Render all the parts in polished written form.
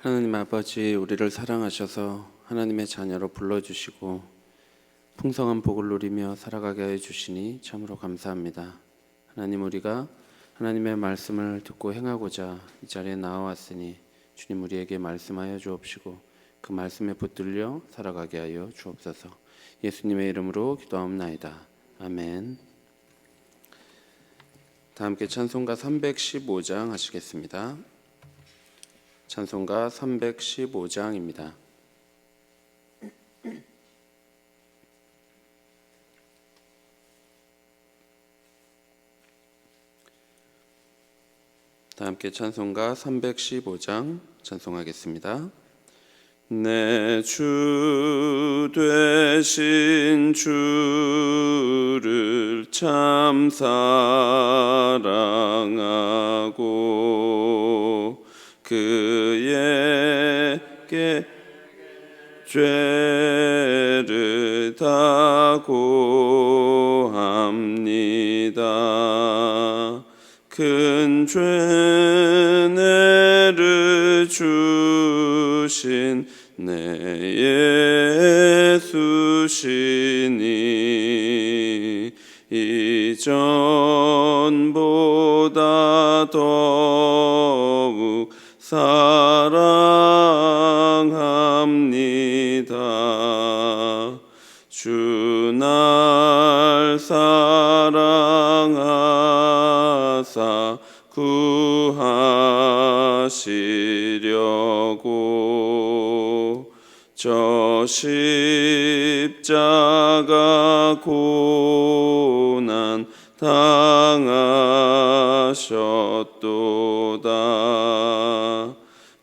하나님 아버지, 우리를 사랑하셔서 하나님의 자녀로 불러주시고 풍성한 복을 누리며 살아가게 해 주시니 참으로 감사합니다. 하나님, 우리가 하나님의 말씀을 듣고 행하고자 이 자리에 나와왔으니 주님 우리에게 말씀하여 주옵시고 그 말씀에 붙들려 살아가게 하여 주옵소서. 예수님의 이름으로 기도하옵나이다. 아멘. 다 함께 찬송가 315장 하시겠습니다. 찬송가 315장입니다. 다 함께 찬송가 315장 찬송하겠습니다. 내 주 되신 주를 참 사랑하고 그에게 죄를 다 고합니다. 큰 죄내를 주신 내 예수시니 이전보다 더욱 사랑합니다. 주 날 사랑하사 구하시려고 저 십자가 고난 당하셨도다.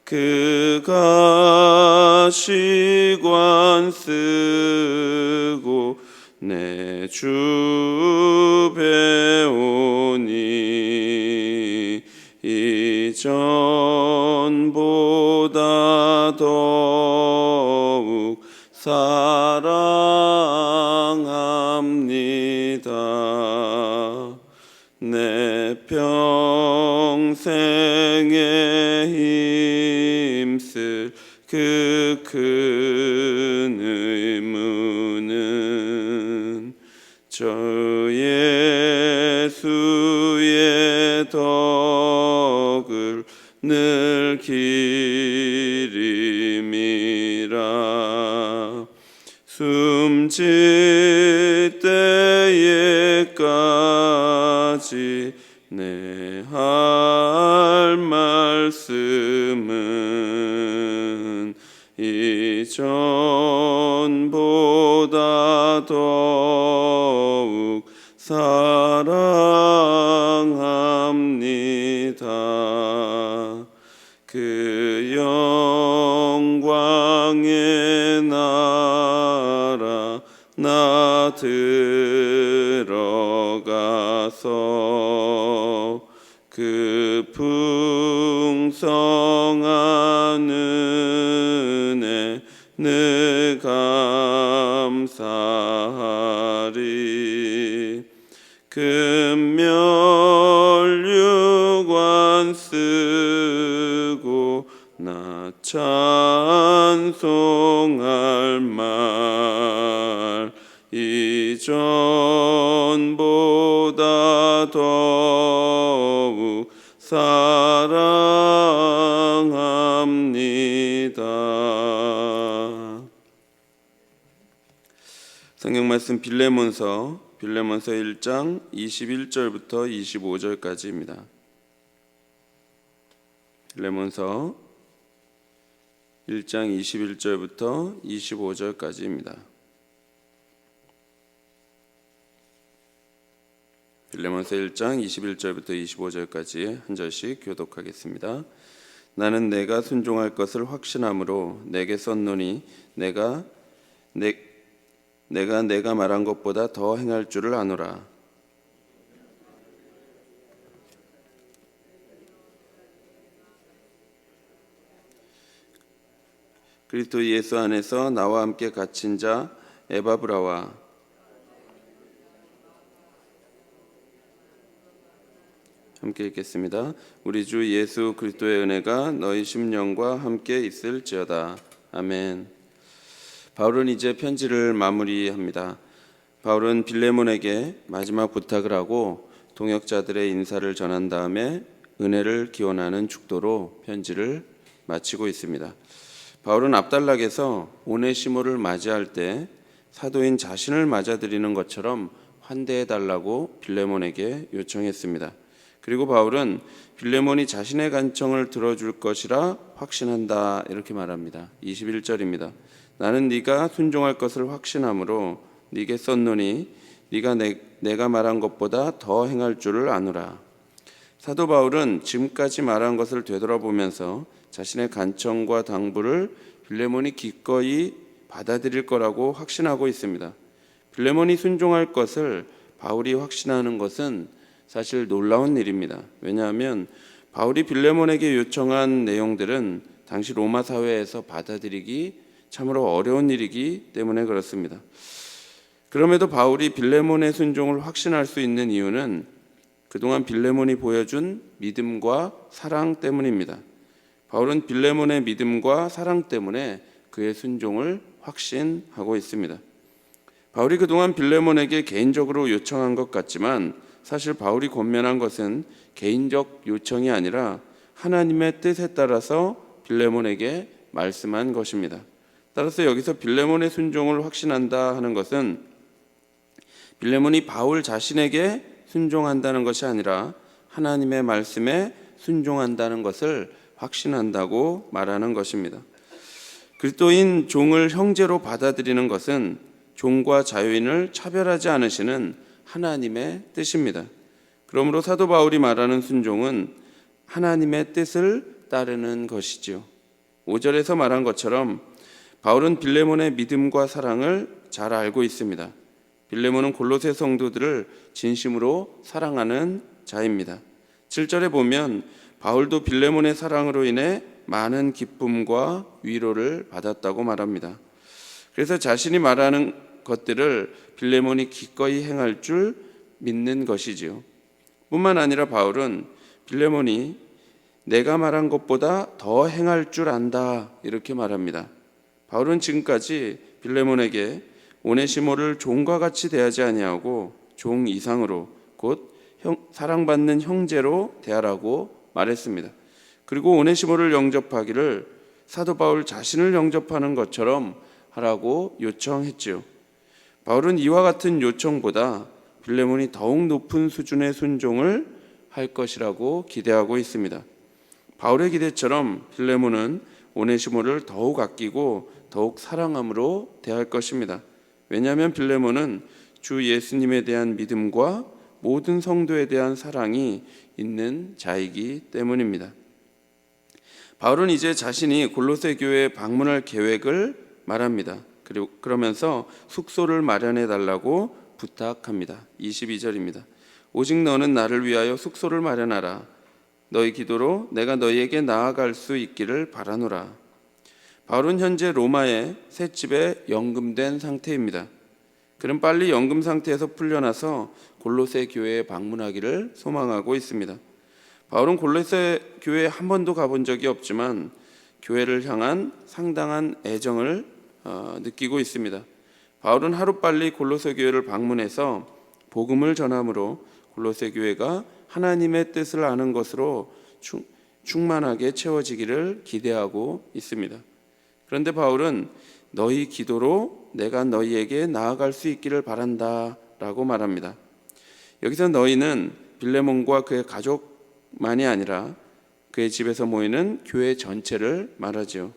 그가 시관 쓰고 내 주 배우니 이전보다 더욱 사랑합니다. 내 평생에 힘쓸 그 큰 의무는 저 예수의 덕을 늘 기림이라. 숨질 때에까지 내 할 말씀은 이전보다 더욱 사랑합니다. 그 영광의 나라 나 들어가서 그 풍성한 은혜 늘 감사하리. 금멸류관 쓰고 나 찬송할 말 이전보다 더욱 사랑합니다. 성경 말씀 빌레몬서 1장 21절부터 25절까지입니다. 빌레몬서 1장 21절부터 25절까지입니다. 빌레몬서 1장 21절부터 25절까지 한 절씩 교독하겠습니다. 나는 내가 순종할 것을 확신함으로 내게 썼노니 내가 말한 것보다 더 행할 줄을 아노라. 그리스도 예수 안에서 나와 함께 갇힌 자 에바브라와 함께 읽겠습니다. 우리 주 예수 그리스도의 은혜가 너희 심령과 함께 있을지어다. 아멘. 바울은 이제 편지를 마무리합니다. 바울은 빌레몬에게 마지막 부탁을 하고 동역자들의 인사를 전한 다음에 은혜를 기원하는 축도로 편지를 마치고 있습니다. 바울은 앞단락에서 오네시모를 맞이할 때 사도인 자신을 맞아들이는 것처럼 환대해달라고 빌레몬에게 요청했습니다. 그리고 바울은 빌레몬이 자신의 간청을 들어줄 것이라 확신한다 이렇게 말합니다. 21절입니다. 나는 네가 순종할 것을 확신함으로 네게 썼노니 네가 내가 말한 것보다 더 행할 줄을 아노라. 사도 바울은 지금까지 말한 것을 되돌아보면서 자신의 간청과 당부를 빌레몬이 기꺼이 받아들일 거라고 확신하고 있습니다. 빌레몬이 순종할 것을 바울이 확신하는 것은 사실 놀라운 일입니다. 왜냐하면 바울이 빌레몬에게 요청한 내용들은 당시 로마 사회에서 받아들이기 참으로 어려운 일이기 때문에 그렇습니다. 그럼에도 바울이 빌레몬의 순종을 확신할 수 있는 이유는 그동안 빌레몬이 보여준 믿음과 사랑 때문입니다. 바울은 빌레몬의 믿음과 사랑 때문에 그의 순종을 확신하고 있습니다. 바울이 그동안 빌레몬에게 개인적으로 요청한 것 같지만 사실 바울이 권면한 것은 개인적 요청이 아니라 하나님의 뜻에 따라서 빌레몬에게 말씀한 것입니다. 따라서 여기서 빌레몬의 순종을 확신한다 하는 것은 빌레몬이 바울 자신에게 순종한다는 것이 아니라 하나님의 말씀에 순종한다는 것을 확신한다고 말하는 것입니다. 그리스도인 종을 형제로 받아들이는 것은 종과 자유인을 차별하지 않으시는 하나님의 뜻입니다. 그러므로 사도 바울이 말하는 순종은 하나님의 뜻을 따르는 것이지요. 5절에서 말한 것처럼 바울은 빌레몬의 믿음과 사랑을 잘 알고 있습니다. 빌레몬은 골로새 성도들을 진심으로 사랑하는 자입니다. 7절에 보면 바울도 빌레몬의 사랑으로 인해 많은 기쁨과 위로를 받았다고 말합니다. 그래서 자신이 말하는 것들을 빌레몬이 기꺼이 행할 줄 믿는 것이지요. 뿐만 아니라 바울은 빌레몬이 내가 말한 것보다 더 행할 줄 안다 이렇게 말합니다. 바울은 지금까지 빌레몬에게 오네시모를 종과 같이 대하지 아니하고 종 이상으로 곧 사랑받는 형제로 대하라고 말했습니다. 그리고 오네시모를 영접하기를 사도 바울 자신을 영접하는 것처럼 하라고 요청했지요. 바울은 이와 같은 요청보다 빌레몬이 더욱 높은 수준의 순종을 할 것이라고 기대하고 있습니다. 바울의 기대처럼 빌레몬은 오네시모를 더욱 아끼고 더욱 사랑함으로 대할 것입니다. 왜냐하면 빌레몬은 주 예수님에 대한 믿음과 모든 성도에 대한 사랑이 있는 자이기 때문입니다. 바울은 이제 자신이 골로새 교회에 방문할 계획을 말합니다. 그리고 그러면서 숙소를 마련해 달라고 부탁합니다. 22절입니다. 오직 너는 나를 위하여 숙소를 마련하라. 너희 기도로 내가 너희에게 나아갈 수 있기를 바라노라. 바울은 현재 로마의 새 집에 연금된 상태입니다. 그는 빨리 연금 상태에서 풀려나서 골로새 교회에 방문하기를 소망하고 있습니다. 바울은 골로새 교회에 한 번도 가본 적이 없지만 교회를 향한 상당한 애정을 느끼고 있습니다. 바울은 하루빨리 골로새 교회를 방문해서 복음을 전함으로 골로새 교회가 하나님의 뜻을 아는 것으로 충만하게 채워지기를 기대하고 있습니다. 그런데 바울은 너희 기도로 내가 너희에게 나아갈 수 있기를 바란다 라고 말합니다. 여기서 너희는 빌레몬과 그의 가족만이 아니라 그의 집에서 모이는 교회 전체를 말하죠.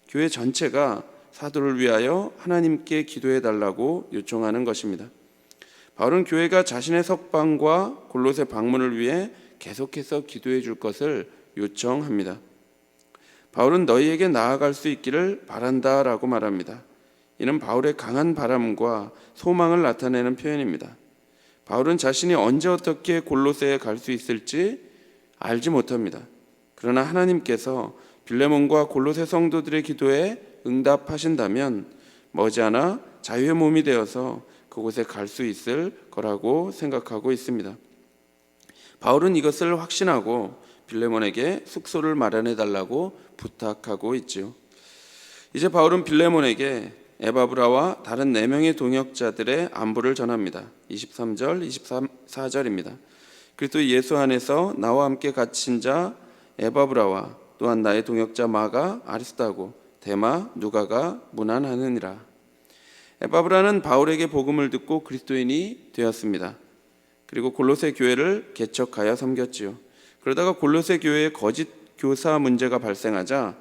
교회 전체가 사도를 위하여 하나님께 기도해 달라고 요청하는 것입니다. 바울은 교회가 자신의 석방과 골로새 방문을 위해 계속해서 기도해 줄 것을 요청합니다. 바울은 너희에게 나아갈 수 있기를 바란다라고 말합니다. 이는 바울의 강한 바람과 소망을 나타내는 표현입니다. 바울은 자신이 언제 어떻게 골로새에 갈 수 있을지 알지 못합니다. 그러나 하나님께서 빌레몬과 골로새 성도들의 기도에 응답하신다면 머지않아 자유의 몸이 되어서 그곳에 갈 수 있을 거라고 생각하고 있습니다. 바울은 이것을 확신하고 빌레몬에게 숙소를 마련해 달라고 부탁하고 있지요. 이제 바울은 빌레몬에게 에바브라와 다른 4명의 동역자들의 안부를 전합니다. 23절, 24절입니다. 그리스도 예수 안에서 나와 함께 갇힌 자 에바브라와 또한 나의 동역자 마가, 아리스타고, 데마, 누가가 문안하느니라. 에바브라는 바울에게 복음을 듣고 그리스도인이 되었습니다. 그리고 골로새 교회를 개척하여 섬겼지요. 그러다가 골로새 교회에 거짓 교사 문제가 발생하자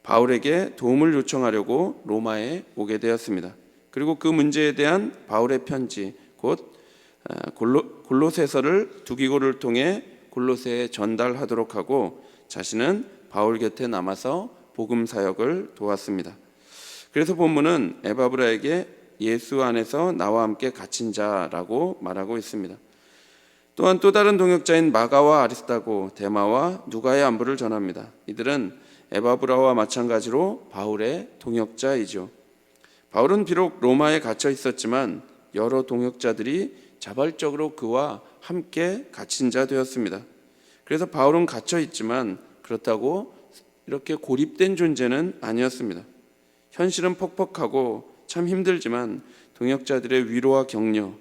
바울에게 도움을 요청하려고 로마에 오게 되었습니다. 그리고 그 문제에 대한 바울의 편지, 곧 골로새서를 두기고를 통해 골로새에 전달하도록 하고 자신은 바울 곁에 남아서 복음 사역을 도왔습니다. 그래서 본문은 에바브라에게 예수 안에서 나와 함께 갇힌 자라고 말하고 있습니다. 또한 또 다른 동역자인 마가와 아리스타고, 데마와 누가의 안부를 전합니다. 이들은 에바브라와 마찬가지로 바울의 동역자이죠. 바울은 비록 로마에 갇혀 있었지만 여러 동역자들이 자발적으로 그와 함께 갇힌 자 되었습니다. 그래서 바울은 갇혀 있지만 그렇다고 이렇게 고립된 존재는 아니었습니다. 현실은 퍽퍽하고 참 힘들지만 동역자들의 위로와 격려,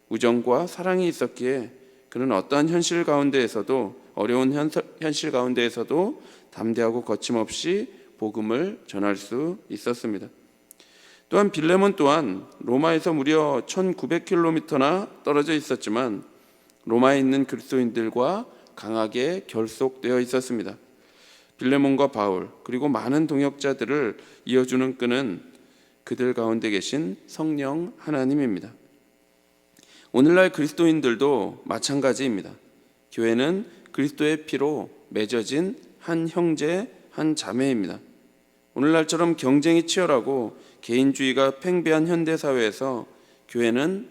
우정과 사랑이 있었기에 그는 어떠한 현실 가운데에서도, 어려운 현실 가운데에서도 담대하고 거침없이 복음을 전할 수 있었습니다. 또한 빌레몬 또한 로마에서 무려 1900km나 떨어져 있었지만 로마에 있는 그리스도인들과 강하게 결속되어 있었습니다. 빌레몬과 바울 그리고 많은 동역자들을 이어주는 끈은 그들 가운데 계신 성령 하나님입니다. 오늘날 그리스도인들도 마찬가지입니다. 교회는 그리스도의 피로 맺어진 한 형제, 한 자매입니다. 오늘날처럼 경쟁이 치열하고 개인주의가 팽배한 현대사회에서 교회는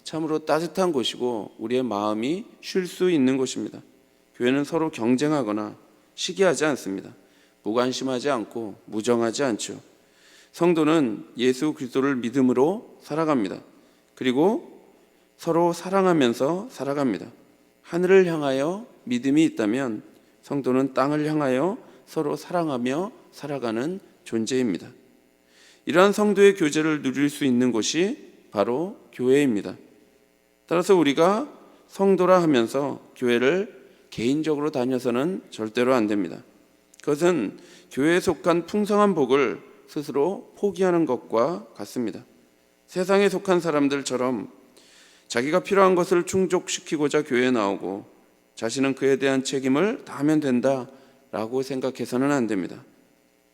참으로 따뜻한 곳이고 우리의 마음이 쉴 수 있는 곳입니다. 교회는 서로 경쟁하거나 시기하지 않습니다. 무관심하지 않고 무정하지 않죠. 성도는 예수 그리스도를 믿음으로 살아갑니다. 그리고 서로 사랑하면서 살아갑니다. 하늘을 향하여 믿음이 있다면 성도는 땅을 향하여 서로 사랑하며 살아가는 존재입니다. 이러한 성도의 교제를 누릴 수 있는 곳이 바로 교회입니다. 따라서 우리가 성도라 하면서 교회를 개인적으로 다녀서는 절대로 안 됩니다. 그것은 교회에 속한 풍성한 복을 스스로 포기하는 것과 같습니다. 세상에 속한 사람들처럼 자기가 필요한 것을 충족시키고자 교회에 나오고 자신은 그에 대한 책임을 다하면 된다라고 생각해서는 안 됩니다.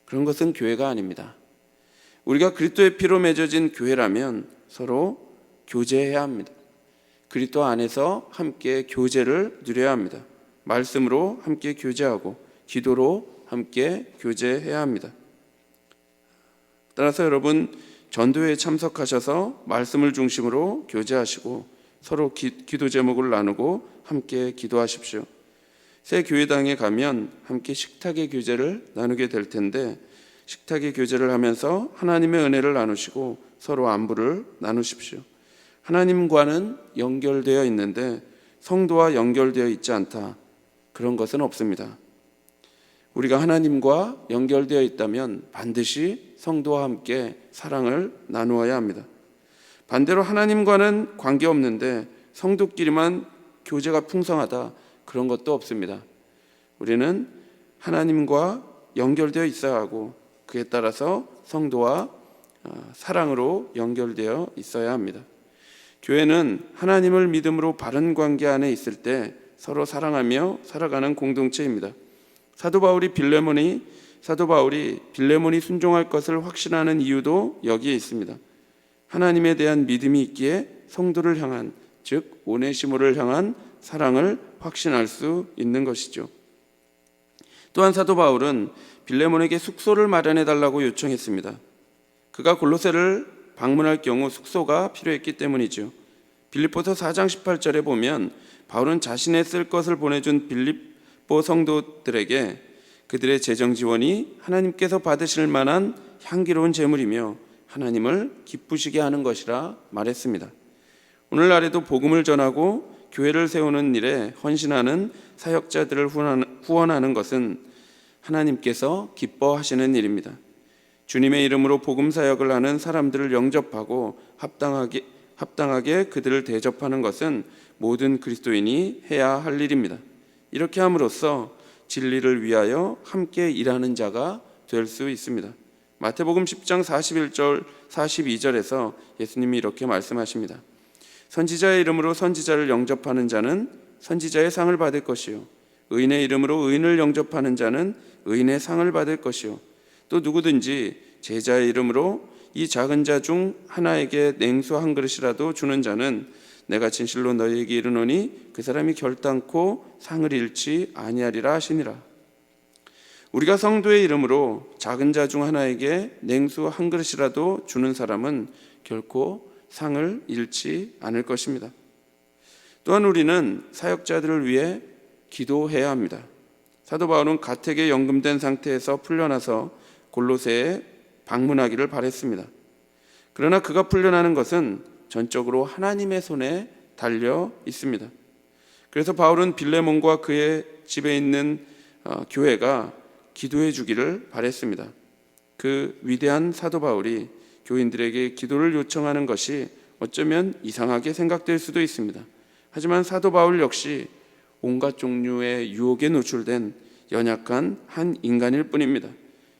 그런 것은 교회가 아닙니다. 우리가 그리스도의 피로 맺어진 교회라면 서로 교제해야 합니다. 그리스도 안에서 함께 교제를 누려야 합니다. 말씀으로 함께 교제하고 기도로 함께 교제해야 합니다. 따라서 여러분 전도회에 참석하셔서 말씀을 중심으로 교제하시고 서로 기도 제목을 나누고 함께 기도하십시오. 새 교회당에 가면 함께 식탁의 교제를 나누게 될 텐데 식탁의 교제를 하면서 하나님의 은혜를 나누시고 서로 안부를 나누십시오. 하나님과는 연결되어 있는데 성도와 연결되어 있지 않다. 그런 것은 없습니다. 우리가 하나님과 연결되어 있다면 반드시 성도와 함께 사랑을 나누어야 합니다. 반대로 하나님과는 관계없는데 성도끼리만 교제가 풍성하다. 그런 것도 없습니다. 우리는 하나님과 연결되어 있어야 하고 그에 따라서 성도와 사랑으로 연결되어 있어야 합니다. 교회는 하나님을 믿음으로 바른 관계 안에 있을 때 서로 사랑하며 살아가는 공동체입니다. 사도 바울이 빌레몬이 순종할 것을 확신하는 이유도 여기에 있습니다. 하나님에 대한 믿음이 있기에 성도를 향한, 즉 오네시모를 향한 사랑을 확신할 수 있는 것이죠. 또한 사도 바울은 빌레몬에게 숙소를 마련해 달라고 요청했습니다. 그가 골로새를 방문할 경우 숙소가 필요했기 때문이죠. 빌립보서 4장 18절에 보면 바울은 자신의 쓸 것을 보내준 빌립보 성도들에게 그들의 재정 지원이 하나님께서 받으실 만한 향기로운 제물이며 하나님을 기쁘시게 하는 것이라 말했습니다. 오늘날에도 복음을 전하고 교회를 세우는 일에 헌신하는 사역자들을 후원하는 것은 하나님께서 기뻐하시는 일입니다. 주님의 이름으로 복음 사역을 하는 사람들을 영접하고 합당하게 그들을 대접하는 것은 모든 그리스도인이 해야 할 일입니다. 이렇게 함으로써 진리를 위하여 함께 일하는 자가 될 수 있습니다. 마태복음 10장 41절 42절에서 예수님이 이렇게 말씀하십니다. 선지자의 이름으로 선지자를 영접하는 자는 선지자의 상을 받을 것이요, 의인의 이름으로 의인을 영접하는 자는 의인의 상을 받을 것이요, 또 누구든지 제자의 이름으로 이 작은 자 중 하나에게 냉수 한 그릇이라도 주는 자는 내가 진실로 너희에게 이르노니 그 사람이 결단코 상을 잃지 아니하리라 하시니라. 우리가 성도의 이름으로 작은 자 중 하나에게 냉수 한 그릇이라도 주는 사람은 결코 상을 잃지 않을 것입니다. 또한 우리는 사역자들을 위해 기도해야 합니다. 사도 바울은 가택에 연금된 상태에서 풀려나서 골로새에 방문하기를 바랬습니다. 그러나 그가 풀려나는 것은 전적으로 하나님의 손에 달려 있습니다. 그래서 바울은 빌레몬과 그의 집에 있는 교회가 기도해 주기를 바랬습니다. 그 위대한 사도 바울이 교인들에게 기도를 요청하는 것이 어쩌면 이상하게 생각될 수도 있습니다. 하지만 사도 바울 역시 온갖 종류의 유혹에 노출된 연약한 한 인간일 뿐입니다.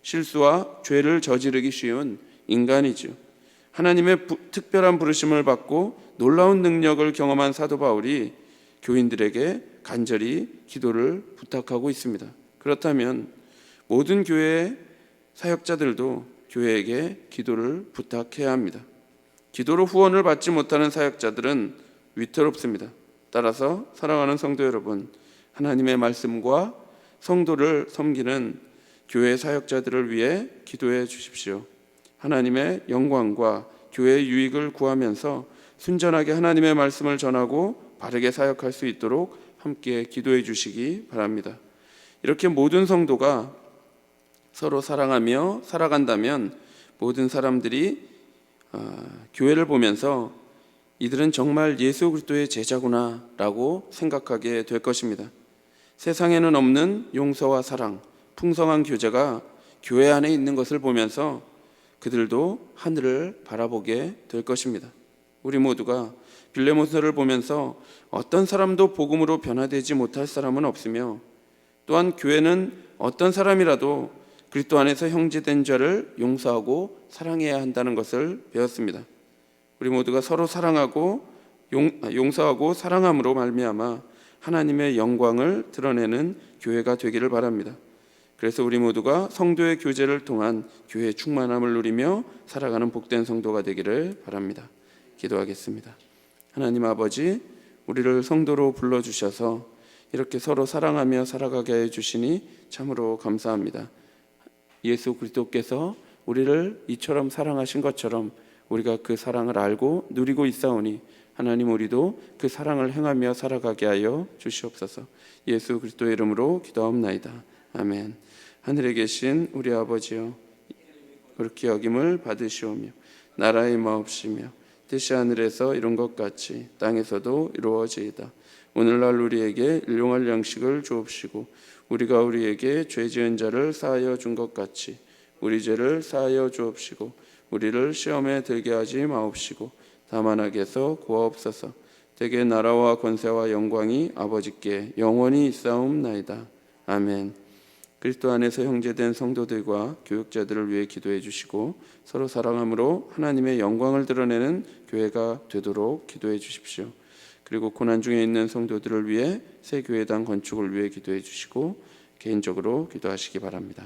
실수와 죄를 저지르기 쉬운 인간이죠. 하나님의 특별한 부르심을 받고 놀라운 능력을 경험한 사도 바울이 교인들에게 간절히 기도를 부탁하고 있습니다. 그렇다면 모든 교회의 사역자들도 교회에게 기도를 부탁해야 합니다. 기도로 후원을 받지 못하는 사역자들은 위태롭습니다. 따라서 사랑하는 성도 여러분, 하나님의 말씀과 성도를 섬기는 교회 사역자들을 위해 기도해 주십시오. 하나님의 영광과 교회의 유익을 구하면서 순전하게 하나님의 말씀을 전하고 바르게 사역할 수 있도록 함께 기도해 주시기 바랍니다. 이렇게 모든 성도가 서로 사랑하며 살아간다면 모든 사람들이 교회를 보면서 이들은 정말 예수 그리스도의 제자구나 라고 생각하게 될 것입니다. 세상에는 없는 용서와 사랑, 풍성한 교제가 교회 안에 있는 것을 보면서 그들도 하늘을 바라보게 될 것입니다. 우리 모두가 빌레몬서를 보면서 어떤 사람도 복음으로 변화되지 못할 사람은 없으며, 또한 교회는 어떤 사람이라도 그리스도 안에서 형제된 자를 용서하고 사랑해야 한다는 것을 배웠습니다. 우리 모두가 서로 사랑하고 용서하고 사랑함으로 말미암아 하나님의 영광을 드러내는 교회가 되기를 바랍니다. 그래서 우리 모두가 성도의 교제를 통한 교회의 충만함을 누리며 살아가는 복된 성도가 되기를 바랍니다. 기도하겠습니다. 하나님 아버지, 우리를 성도로 불러주셔서 이렇게 서로 사랑하며 살아가게 해주시니 참으로 감사합니다. 예수 그리스도께서 우리를 이처럼 사랑하신 것처럼 우리가 그 사랑을 알고 누리고 있사오니 하나님, 우리도 그 사랑을 행하며 살아가게 하여 주시옵소서. 예수 그리스도의 이름으로 기도하옵나이다. 아멘. 하늘에 계신 우리 아버지여, 그렇게 여김을 받으시오며 나라의 마옵시며 뜻이 하늘에서 이룬 것 같이 땅에서도 이루어지이다. 오늘날 우리에게 일용할 양식을 주옵시고 우리가 우리에게 죄 지은 자를 사하여 준 것 같이 우리 죄를 사하여 주옵시고 우리를 시험에 들게 하지 마옵시고 다만 악에서 구하옵소서. 대개 나라와 권세와 영광이 아버지께 영원히 있사옵나이다. 아멘. 그리스도 안에서 형제된 성도들과 교육자들을 위해 기도해 주시고 서로 사랑함으로 하나님의 영광을 드러내는 교회가 되도록 기도해 주십시오. 그리고 고난 중에 있는 성도들을 위해 새 교회당 건축을 위해 기도해 주시고 개인적으로 기도하시기 바랍니다.